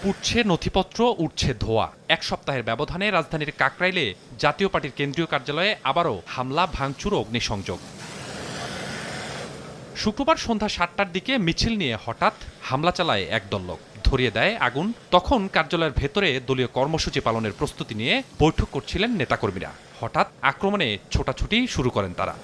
পুড়ছে নথিপত্র, উঠছে ধোঁয়া। এক সপ্তাহের ব্যবধানে রাজধানীর কাকরাইলে জাতীয় পার্টির কেন্দ্রীয় কার্যালয়ে আবারও হামলা, ভাঙচুর ও অগ্নিসংযোগ। শুক্রবার সন্ধ্যা ৭টার দিকে মিছিল নিয়ে হঠাৎ হামলা চালায় একদল লোক, ধরিয়ে দেয় আগুন। তখন কার্যালয়ের ভেতরে দলীয় কর্মসূচি পালনের প্রস্তুতি নিয়ে বৈঠক করছিলেন নেতাকর্মীরা। হঠাৎ আক্রমণে ছোটাছুটি শুরু করেন তারা।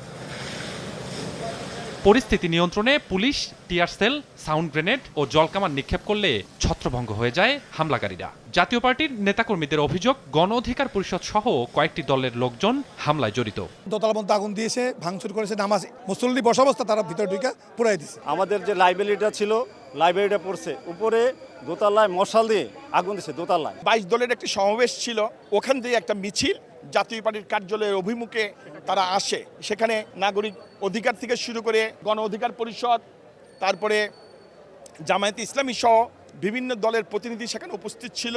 পরিস্থিতি নিয়ন্ত্রণে police tear shell, sound grenade ও জলকামান নিক্ষেপ করলে ছত্রভঙ্গ হয়ে যায় হামলাকারীরা। জাতীয় পার্টির নেতাকর্মীদের অভিযোগ, গণ অধিকার পরিষদ সহ কয়েকটি দলের লোকজন হামলায় জড়িত। দোতলার মধ্যে আগুন দিয়েছে, ভাঙচুর করেছে, নামাজ মুসল্লি বসা অবস্থা তারা ভিতর ঢুকে পুরাই দিয়েছে। আমাদের যে লাইব্রেরিটা ছিল, লাইব্রেরিটা পড়ছে, উপরে দোতলায় মশাল দিয়ে আগুন দিয়েছে। দোতলায় 22 দলের একটি সমাবেশ ছিল, ওখান থেকে একটা মিছিল জাতীয় পার্টির কার্যালয়ের অভিমুখে তারা আসে। সেখানে নাগরিক অধিকার থেকে শুরু করে গণ অধিকার পরিষদ, তারপরে জামায়াতে ইসলামী সহ বিভিন্ন দলের প্রতিনিধি সেখানে উপস্থিত ছিল।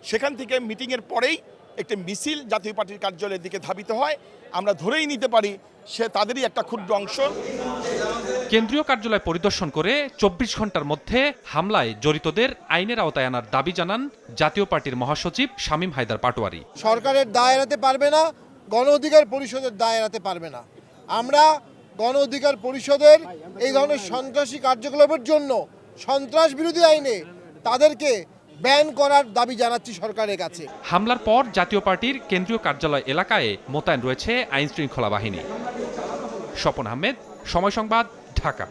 সেখান থেকে মিটিংয়ের পরেই একটি মিছিল জাতীয় পার্টির কার্যালয়ের দিকে ধাবিত হয়। আমরা ধরেই নিতে পারি সে তাদেরই একটা ক্ষুদ্র অংশ। কেন্দ্রীয় কার্যালয় পরিদর্শন করে ২৪ ঘন্টার মধ্যে হামলায় জড়িতদের আইনের আওতায় আনার দাবি জানান জাতীয় পার্টির মহাসচিব শামীম হায়দার পাটোয়ারী। সরকারের দায় এড়াতে পারবে না, গণ অধিকার পরিষদের দায় এড়াতে পারবে না। আমরা গণ অধিকার পরিষদের এই ধরনের সন্ত্রাসী কার্যকলাপের জন্য সন্ত্রাস বিরোধী আইনে তাদেরকে ব্যান করার দাবি জানাচ্ছি সরকারের কাছে। হামলার পর জাতীয় পার্টির কেন্দ্রীয় কার্যালয় এলাকায় মোতায়েন রয়েছে আইনশৃঙ্খলা বাহিনী। স্বপন আহমেদ, সময় সংবাদ, ঢাকা।